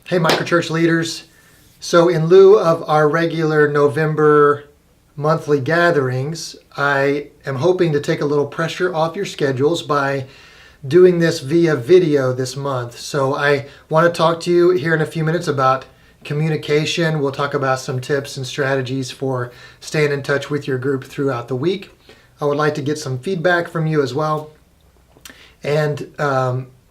Hey, microchurch leaders. So in lieu of our regular November monthly gatherings, I am hoping to take a little pressure off your schedules by doing this via video this month. So I want to talk to you here in a few minutes about communication. We'll talk about some tips and strategies for staying in touch with your group throughout the week. I would like to get some feedback from you as well, and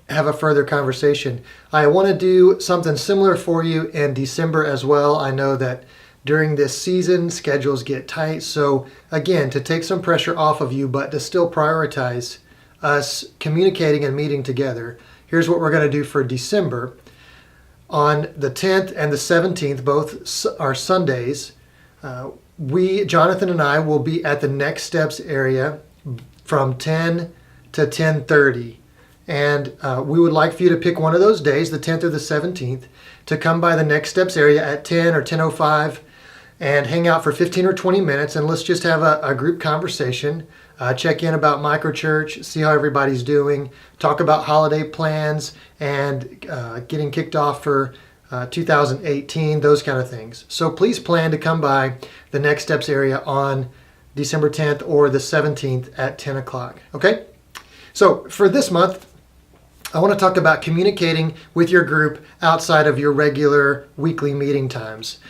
have a further conversation. I want to do something similar for you in December as well. I know that during this season, schedules get tight. So again, to take some pressure off of you, but to still prioritize us communicating and meeting together, here's what we're going to do for December. On the 10th and the 17th, both are Sundays, Jonathan and I will be at the Next Steps area from 10 to 10:30. And we would like for you to pick one of those days, the 10th or the 17th, to come by the Next Steps area at 10 or 10:05 and hang out for 15 or 20 minutes, and let's just have a group conversation, check in about microchurch, see how everybody's doing, talk about holiday plans and getting kicked off for 2018, those kind of things. So please plan to come by the Next Steps area on December 10th or the 17th at 10 o'clock, okay? So for this month, I want to talk about communicating with your group outside of your regular weekly meeting times.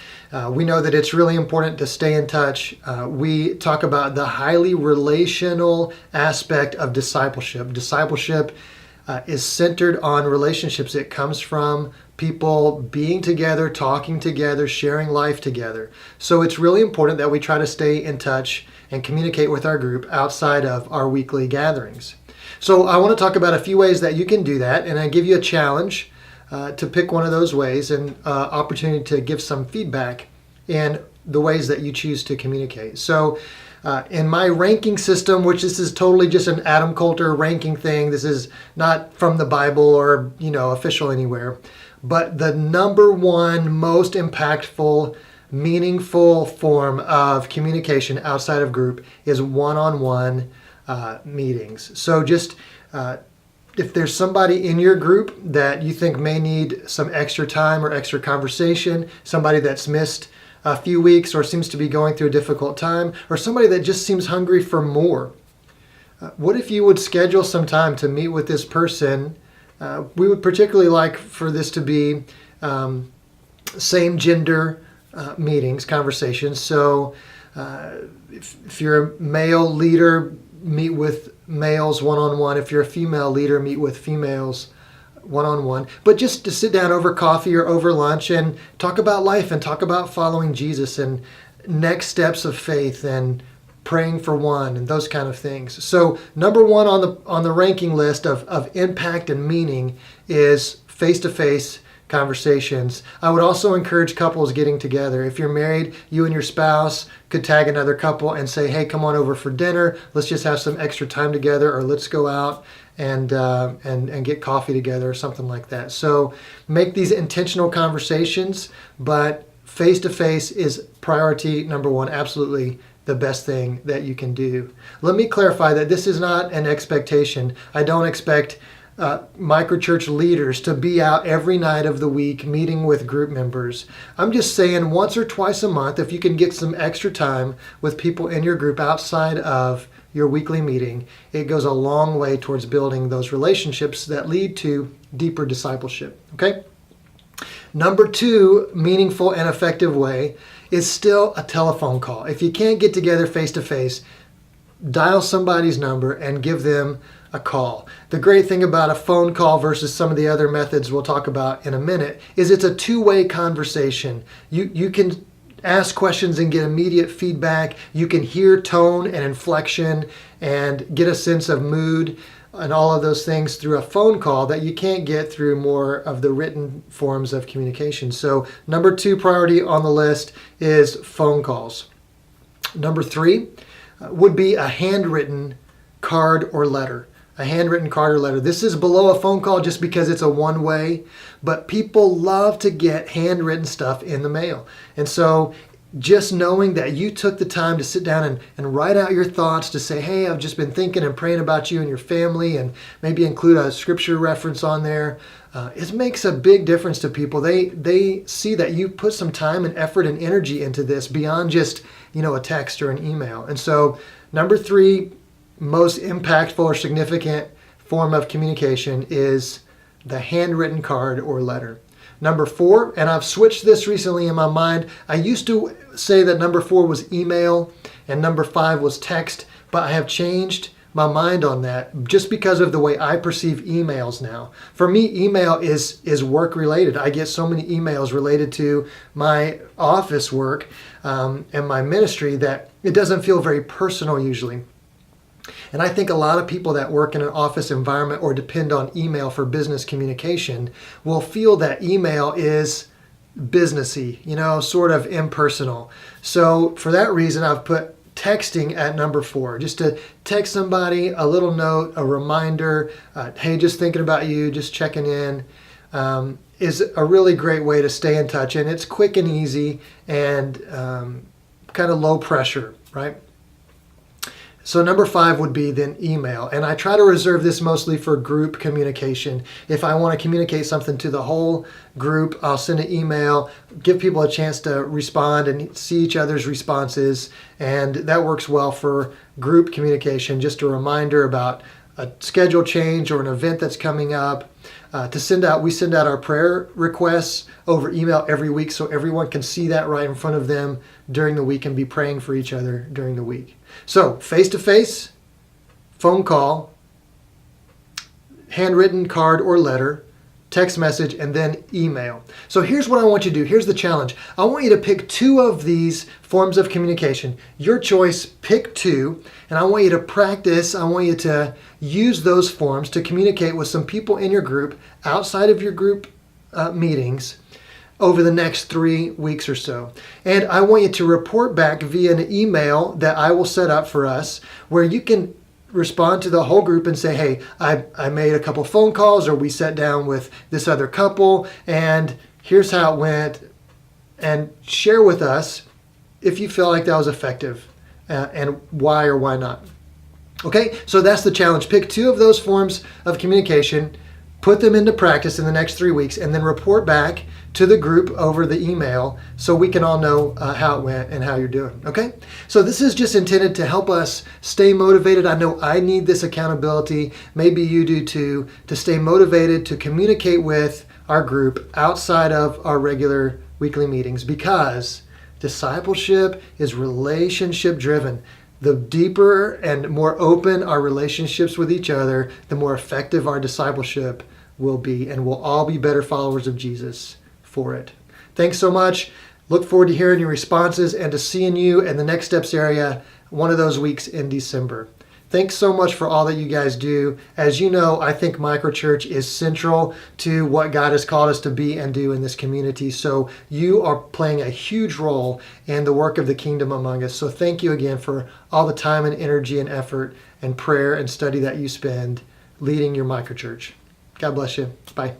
We know that it's really important to stay in touch. We talk about the highly relational aspect of discipleship. Discipleship is centered on relationships. It comes from people being together, talking together, sharing life together. So it's really important that we try to stay in touch and communicate with our group outside of our weekly gatherings. So I want to talk about a few ways that you can do that, and I give you a challenge to pick one of those ways, and opportunity to give some feedback in the ways that you choose to communicate. So in my ranking system, which this is totally just an Adam Coulter ranking thing, this is not from the Bible or official anywhere, but the number one most impactful, meaningful form of communication outside of group is one-on-one meetings. So just if there's somebody in your group that you think may need some extra time or extra conversation, somebody that's missed a few weeks or seems to be going through a difficult time, or somebody that just seems hungry for more, what if you would schedule some time to meet with this person? We would particularly like for this to be same gender meetings, conversations. So if you're a male leader, meet with males one-on-one. If you're a female leader, meet with females one-on-one. But just to sit down over coffee or over lunch and talk about life and talk about following Jesus and next steps of faith and praying for one and those kind of things. So number one on the ranking list of impact and meaning is face-to-face conversations. I would also encourage couples getting together. If you're married, you and your spouse could tag another couple and say, hey, come on over for dinner. Let's just have some extra time together, or let's go out and get coffee together or something like that. So make these intentional conversations, but face-to-face is priority number one, absolutely the best thing that you can do. Let me clarify that this is not an expectation. I don't expect microchurch leaders to be out every night of the week meeting with group members. I'm just saying once or twice a month, if you can get some extra time with people in your group outside of your weekly meeting, it goes a long way towards building those relationships that lead to deeper discipleship. Okay? Number two, meaningful and effective way is still a telephone call. If you can't get together face to face, dial somebody's number and give them a call. The great thing about a phone call versus some of the other methods we'll talk about in a minute is it's a two-way conversation. You can ask questions and get immediate feedback. You can hear tone and inflection and get a sense of mood and all of those things through a phone call that you can't get through more of the written forms of communication. So number two priority on the list is phone calls. Number three would be a handwritten card or letter. A handwritten card or letter. This is below a phone call just because it's a one-way, but people love to get handwritten stuff in the mail. And so just knowing that you took the time to sit down and write out your thoughts, to say, hey, I've just been thinking and praying about you and your family, and maybe include a scripture reference on there. It makes a big difference to people. They see that you put some time and effort and energy into this beyond just, a text or an email. And so number 3, most impactful or significant form of communication is the handwritten card or letter. Number 4, and I've switched this recently in my mind. I used to say that number 4 was email and number 5 was text, but I have changed my mind on that just because of the way I perceive emails now. For me, email is work related. I get so many emails related to my office work and my ministry that it doesn't feel very personal usually. And I think a lot of people that work in an office environment or depend on email for business communication will feel that email is businessy, sort of impersonal. So for that reason, I've put texting at number 4, just to text somebody a little note, a reminder, hey, just thinking about you, just checking in, is a really great way to stay in touch. And it's quick and easy and kind of low pressure, right? So number 5 would be then email. And I try to reserve this mostly for group communication. If I want to communicate something to the whole group, I'll send an email, give people a chance to respond and see each other's responses. And that works well for group communication, just a reminder about a schedule change or an event that's coming up. We send out our prayer requests over email every week so everyone can see that right in front of them during the week and be praying for each other during the week. So face-to-face, phone call, handwritten card or letter, text message, and then email. So here's what I want you to do. Here's the challenge. I want you to pick 2 of these forms of communication. Your choice, pick 2, and I want you to practice. I want you to use those forms to communicate with some people in your group outside of your group meetings over the next 3 weeks or so. And I want you to report back via an email that I will set up for us where you can respond to the whole group and say, hey, I made a couple phone calls, or we sat down with this other couple and here's how it went, and share with us if you feel like that was effective and why or why not. Okay, so that's the challenge. Pick 2 of those forms of communication, put them into practice in the next 3 weeks, and then report back to the group over the email so we can all know how it went and how you're doing. Okay? So this is just intended to help us stay motivated. I know I need this accountability. Maybe you do too, to stay motivated to communicate with our group outside of our regular weekly meetings, because discipleship is relationship driven. The deeper and more open our relationships with each other, the more effective our discipleship will be, and we'll all be better followers of Jesus for it. Thanks so much. Look forward to hearing your responses and to seeing you in the Next Steps area one of those weeks in December. Thanks so much for all that you guys do. As you know, I think microchurch is central to what God has called us to be and do in this community. So you are playing a huge role in the work of the kingdom among us. So thank you again for all the time and energy and effort and prayer and study that you spend leading your microchurch. God bless you. Bye.